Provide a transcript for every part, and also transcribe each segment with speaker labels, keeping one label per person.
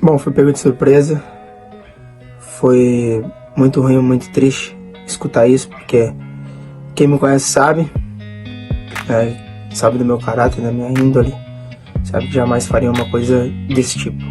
Speaker 1: Bom, fui pego de surpresa. Foi muito ruim, muito triste escutar isso, porque quem me conhece sabe do meu caráter, da minha índole, sabe que jamais faria uma coisa desse tipo.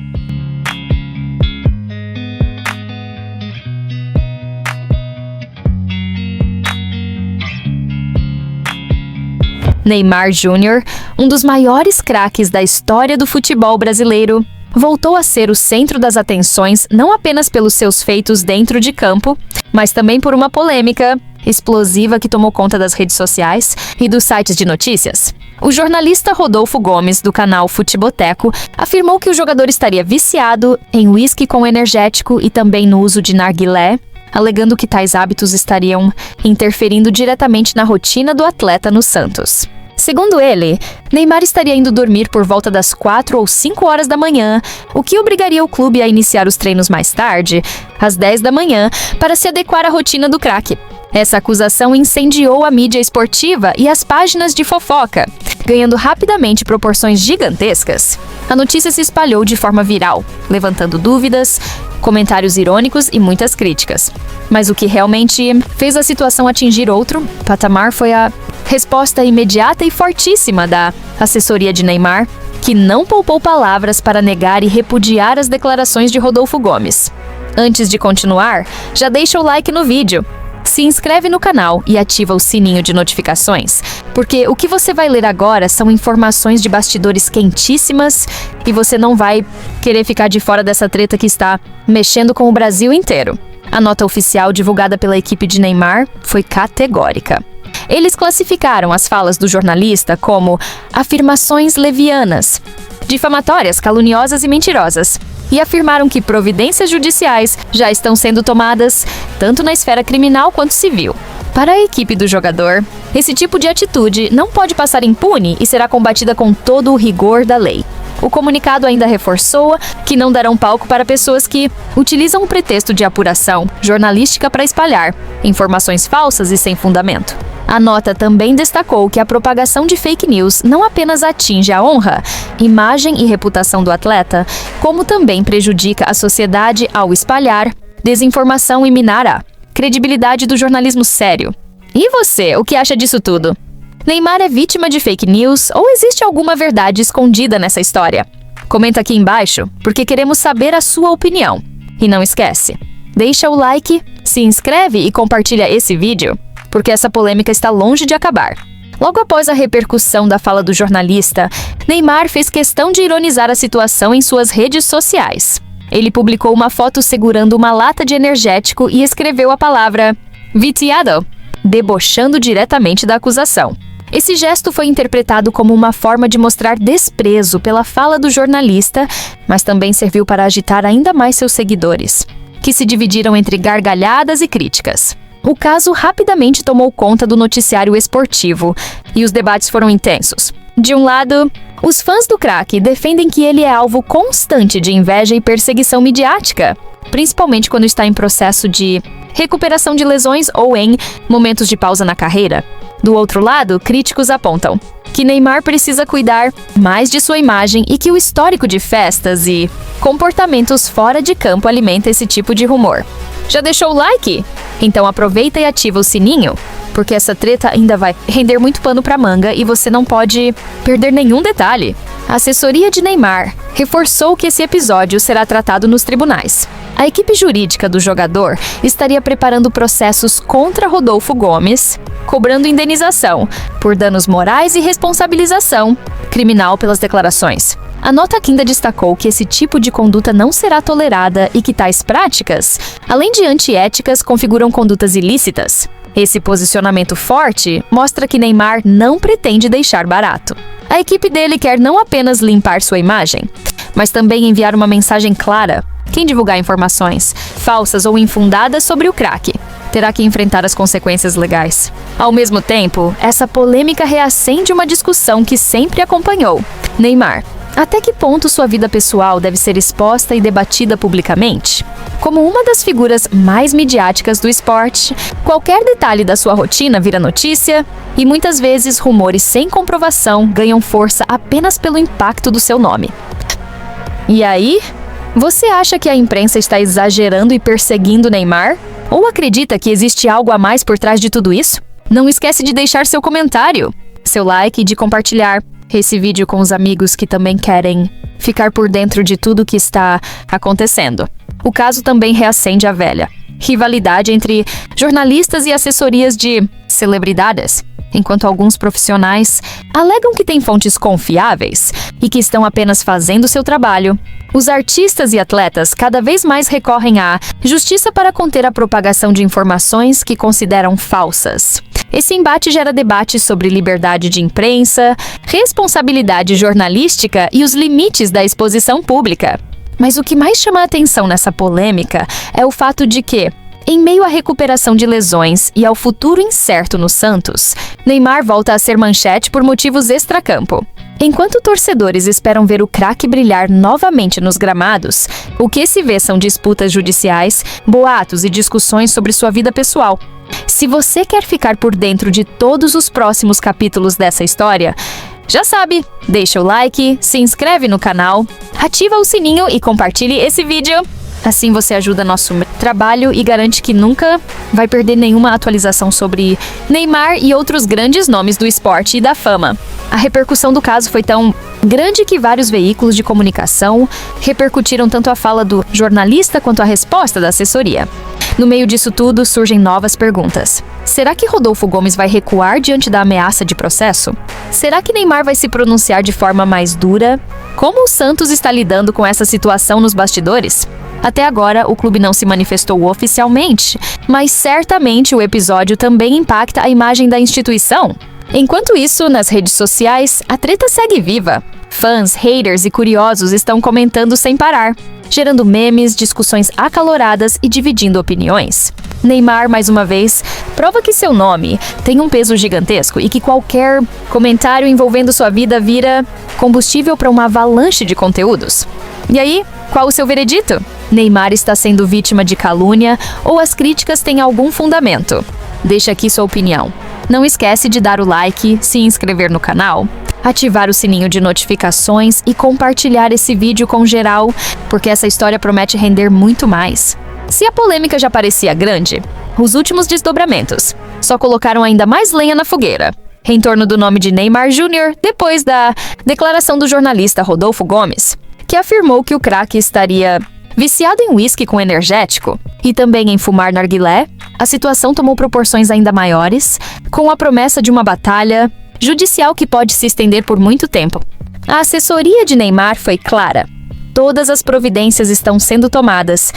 Speaker 2: Neymar Júnior, um dos maiores craques da história do futebol brasileiro, voltou a ser o centro das atenções não apenas pelos seus feitos dentro de campo, mas também por uma polêmica explosiva que tomou conta das redes sociais e dos sites de notícias. O jornalista Rodolfo Gomes, do canal Futeboteco, afirmou que o jogador estaria viciado em uísque com energético e também no uso de narguilé, alegando que tais hábitos estariam interferindo diretamente na rotina do atleta no Santos. Segundo ele, Neymar estaria indo dormir por volta das 4 ou 5 horas da manhã, o que obrigaria o clube a iniciar os treinos mais tarde, às 10 da manhã, para se adequar à rotina do craque. Essa acusação incendiou a mídia esportiva e as páginas de fofoca, ganhando rapidamente proporções gigantescas. A notícia se espalhou de forma viral, levantando dúvidas, comentários irônicos e muitas críticas. Mas o que realmente fez a situação atingir outro patamar foi a resposta imediata e fortíssima da assessoria de Neymar, que não poupou palavras para negar e repudiar as declarações de Rodolfo Gomes. Antes de continuar, já deixa o like no vídeo, se inscreve no canal e ativa o sininho de notificações, porque o que você vai ler agora são informações de bastidores quentíssimas e você não vai querer ficar de fora dessa treta que está mexendo com o Brasil inteiro. A nota oficial divulgada pela equipe de Neymar foi categórica. Eles classificaram as falas do jornalista como afirmações levianas, difamatórias, caluniosas e mentirosas, e afirmaram que providências judiciais já estão sendo tomadas, tanto na esfera criminal quanto civil. Para a equipe do jogador, esse tipo de atitude não pode passar impune e será combatida com todo o rigor da lei. O comunicado ainda reforçou que não darão palco para pessoas que utilizam o pretexto de apuração jornalística para espalhar informações falsas e sem fundamento. A nota também destacou que a propagação de fake news não apenas atinge a honra, imagem e reputação do atleta, como também prejudica a sociedade ao espalhar desinformação e minar a credibilidade do jornalismo sério. E você, o que acha disso tudo? Neymar é vítima de fake news ou existe alguma verdade escondida nessa história? Comenta aqui embaixo, porque queremos saber a sua opinião. E não esquece, deixa o like, se inscreve e compartilha esse vídeo, porque essa polêmica está longe de acabar. Logo após a repercussão da fala do jornalista, Neymar fez questão de ironizar a situação em suas redes sociais. Ele publicou uma foto segurando uma lata de energético e escreveu a palavra viciado, debochando diretamente da acusação. Esse gesto foi interpretado como uma forma de mostrar desprezo pela fala do jornalista, mas também serviu para agitar ainda mais seus seguidores, que se dividiram entre gargalhadas e críticas. O caso rapidamente tomou conta do noticiário esportivo e os debates foram intensos. De um lado, os fãs do craque defendem que ele é alvo constante de inveja e perseguição midiática, principalmente quando está em processo de recuperação de lesões ou em momentos de pausa na carreira. Do outro lado, críticos apontam que Neymar precisa cuidar mais de sua imagem e que o histórico de festas e comportamentos fora de campo alimenta esse tipo de rumor. Já deixou o like? Então aproveita e ativa o sininho, porque essa treta ainda vai render muito pano pra manga e você não pode perder nenhum detalhe. A assessoria de Neymar reforçou que esse episódio será tratado nos tribunais. A equipe jurídica do jogador estaria preparando processos contra Rodolfo Gomes, cobrando indenização por danos morais e responsabilização criminal pelas declarações. A nota ainda destacou que esse tipo de conduta não será tolerada e que tais práticas, além de antiéticas, configuram condutas ilícitas. Esse posicionamento forte mostra que Neymar não pretende deixar barato. A equipe dele quer não apenas limpar sua imagem, mas também enviar uma mensagem clara. Quem divulgar informações falsas ou infundadas sobre o craque terá que enfrentar as consequências legais. Ao mesmo tempo, essa polêmica reacende uma discussão que sempre acompanhou Neymar. Até que ponto sua vida pessoal deve ser exposta e debatida publicamente? Como uma das figuras mais midiáticas do esporte, qualquer detalhe da sua rotina vira notícia e muitas vezes rumores sem comprovação ganham força apenas pelo impacto do seu nome. E aí, Você acha que a imprensa está exagerando e perseguindo Neymar? Ou acredita que existe algo a mais por trás de tudo isso? Não esquece de deixar seu comentário, seu like e de compartilhar esse vídeo com os amigos que também querem ficar por dentro de tudo que está acontecendo. O caso também reacende a velha rivalidade entre jornalistas e assessorias de celebridades. Enquanto alguns profissionais alegam que têm fontes confiáveis e que estão apenas fazendo seu trabalho, os artistas e atletas cada vez mais recorrem à justiça para conter a propagação de informações que consideram falsas. Esse embate gera debates sobre liberdade de imprensa, responsabilidade jornalística e os limites da exposição pública. Mas o que mais chama a atenção nessa polêmica é o fato de que, em meio à recuperação de lesões e ao futuro incerto no Santos, Neymar volta a ser manchete por motivos extracampo. Enquanto torcedores esperam ver o craque brilhar novamente nos gramados, o que se vê são disputas judiciais, boatos e discussões sobre sua vida pessoal. Se você quer ficar por dentro de todos os próximos capítulos dessa história, já sabe, deixa o like, se inscreve no canal, ativa o sininho e compartilhe esse vídeo. Assim você ajuda nosso trabalho e garante que nunca vai perder nenhuma atualização sobre Neymar e outros grandes nomes do esporte e da fama. A repercussão do caso foi tão grande que vários veículos de comunicação repercutiram tanto a fala do jornalista quanto a resposta da assessoria. No meio disso tudo, surgem novas perguntas. Será que Rodolfo Gomes vai recuar diante da ameaça de processo? Será que Neymar vai se pronunciar de forma mais dura? Como o Santos está lidando com essa situação nos bastidores? Até agora, o clube não se manifestou oficialmente, mas certamente o episódio também impacta a imagem da instituição. Enquanto isso, nas redes sociais, a treta segue viva. Fãs, haters e curiosos estão comentando sem parar, gerando memes, discussões acaloradas e dividindo opiniões. Neymar, mais uma vez, prova que seu nome tem um peso gigantesco e que qualquer comentário envolvendo sua vida vira combustível para uma avalanche de conteúdos. E aí, qual o seu veredito? Neymar está sendo vítima de calúnia ou as críticas têm algum fundamento? Deixa aqui sua opinião. Não esquece de dar o like, se inscrever no canal, ativar o sininho de notificações e compartilhar esse vídeo com geral, porque essa história promete render muito mais. Se a polêmica já parecia grande, os últimos desdobramentos só colocaram ainda mais lenha na fogueira. Em torno do nome de Neymar Jr., depois da declaração do jornalista Rodolfo Gomes, que afirmou que o craque estaria viciado em uísque com energético e também em fumar narguilé, a situação tomou proporções ainda maiores, com a promessa de uma batalha judicial que pode se estender por muito tempo. A assessoria de Neymar foi clara. Todas as providências estão sendo tomadas,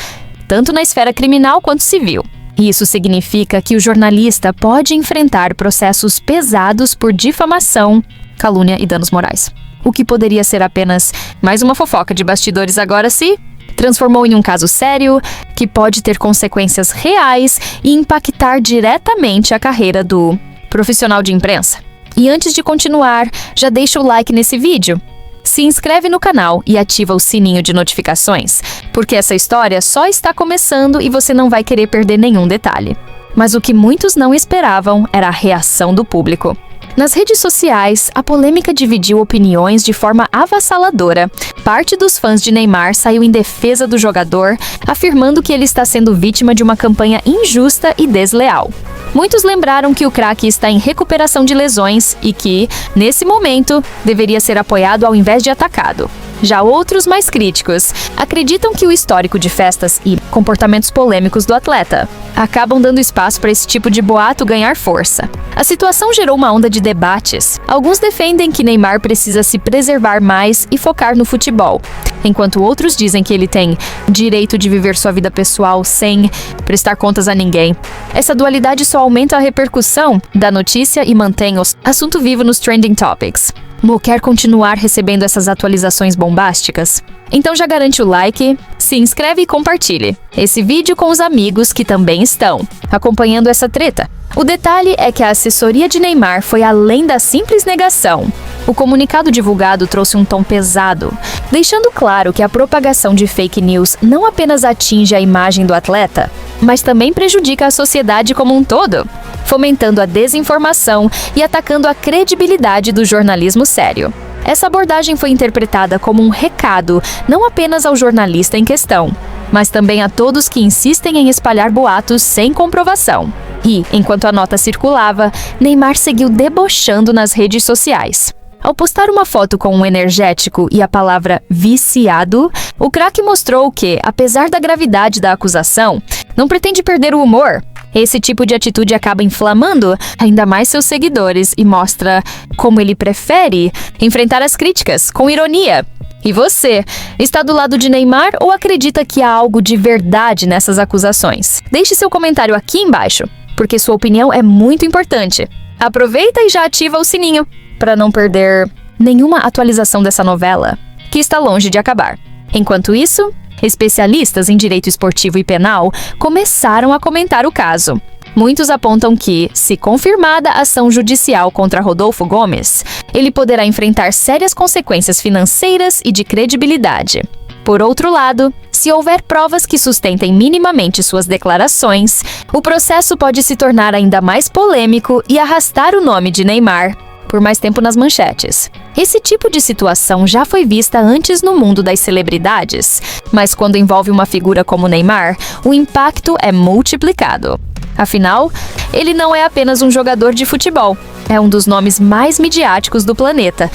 Speaker 2: tanto na esfera criminal quanto civil. Isso significa que o jornalista pode enfrentar processos pesados por difamação, calúnia e danos morais. O que poderia ser apenas mais uma fofoca de bastidores agora se transformou em um caso sério que pode ter consequências reais e impactar diretamente a carreira do profissional de imprensa. E antes de continuar, já deixa o like nesse vídeo, se inscreve no canal e ativa o sininho de notificações, porque essa história só está começando e você não vai querer perder nenhum detalhe. Mas o que muitos não esperavam era a reação do público. Nas redes sociais, a polêmica dividiu opiniões de forma avassaladora. Parte dos fãs de Neymar saiu em defesa do jogador, afirmando que ele está sendo vítima de uma campanha injusta e desleal. Muitos lembraram que o craque está em recuperação de lesões e que, nesse momento, deveria ser apoiado ao invés de atacado. Já outros mais críticos acreditam que o histórico de festas e comportamentos polêmicos do atleta acabam dando espaço para esse tipo de boato ganhar força. A situação gerou uma onda de debates. Alguns defendem que Neymar precisa se preservar mais e focar no futebol, enquanto outros dizem que ele tem direito de viver sua vida pessoal sem prestar contas a ninguém. Essa dualidade só aumenta a repercussão da notícia e mantém o assunto vivo nos trending topics. Mo quer continuar recebendo essas atualizações bombásticas? Então já garante o like, se inscreve e compartilhe esse vídeo com os amigos que também estão acompanhando essa treta. O detalhe é que a assessoria de Neymar foi além da simples negação. O comunicado divulgado trouxe um tom pesado, deixando claro que a propagação de fake news não apenas atinge a imagem do atleta, mas também prejudica a sociedade como um todo, fomentando a desinformação e atacando a credibilidade do jornalismo sério. Essa abordagem foi interpretada como um recado não apenas ao jornalista em questão, mas também a todos que insistem em espalhar boatos sem comprovação. E, enquanto a nota circulava, Neymar seguiu debochando nas redes sociais. Ao postar uma foto com um energético e a palavra viciado, o craque mostrou que, apesar da gravidade da acusação, não pretende perder o humor. Esse tipo de atitude acaba inflamando ainda mais seus seguidores e mostra como ele prefere enfrentar as críticas com ironia. E você, está do lado de Neymar ou acredita que há algo de verdade nessas acusações? Deixe seu comentário aqui embaixo, porque sua opinião é muito importante. Aproveita e já ativa o sininho para não perder nenhuma atualização dessa novela, que está longe de acabar. Enquanto isso, especialistas em direito esportivo e penal começaram a comentar o caso. Muitos apontam que, se confirmada a ação judicial contra Rodolfo Gomes, ele poderá enfrentar sérias consequências financeiras e de credibilidade. Por outro lado, se houver provas que sustentem minimamente suas declarações, o processo pode se tornar ainda mais polêmico e arrastar o nome de Neymar por mais tempo nas manchetes. Esse tipo de situação já foi vista antes no mundo das celebridades, mas quando envolve uma figura como Neymar, o impacto é multiplicado. Afinal, ele não é apenas um jogador de futebol, é um dos nomes mais midiáticos do planeta,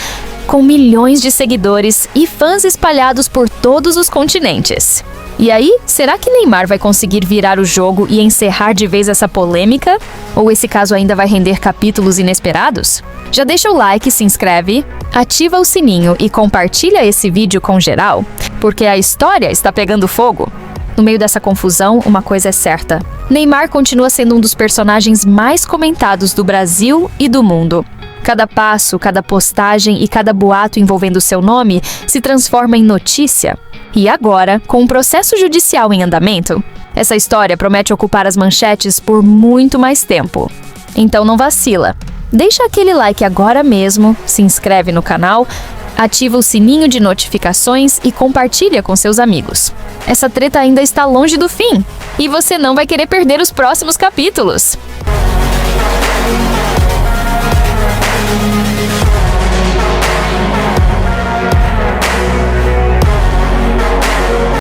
Speaker 2: com milhões de seguidores e fãs espalhados por todos os continentes. E aí, será que Neymar vai conseguir virar o jogo e encerrar de vez essa polêmica? Ou esse caso ainda vai render capítulos inesperados? Já deixa o like, se inscreve, ativa o sininho e compartilha esse vídeo com geral, porque a história está pegando fogo. No meio dessa confusão, uma coisa é certa: Neymar continua sendo um dos personagens mais comentados do Brasil e do mundo. Cada passo, cada postagem e cada boato envolvendo seu nome se transforma em notícia. E agora, com um processo judicial em andamento, essa história promete ocupar as manchetes por muito mais tempo. Então não vacila. Deixa aquele like agora mesmo, se inscreve no canal, ativa o sininho de notificações e compartilha com seus amigos. Essa treta ainda está longe do fim, e você não vai querer perder os próximos capítulos.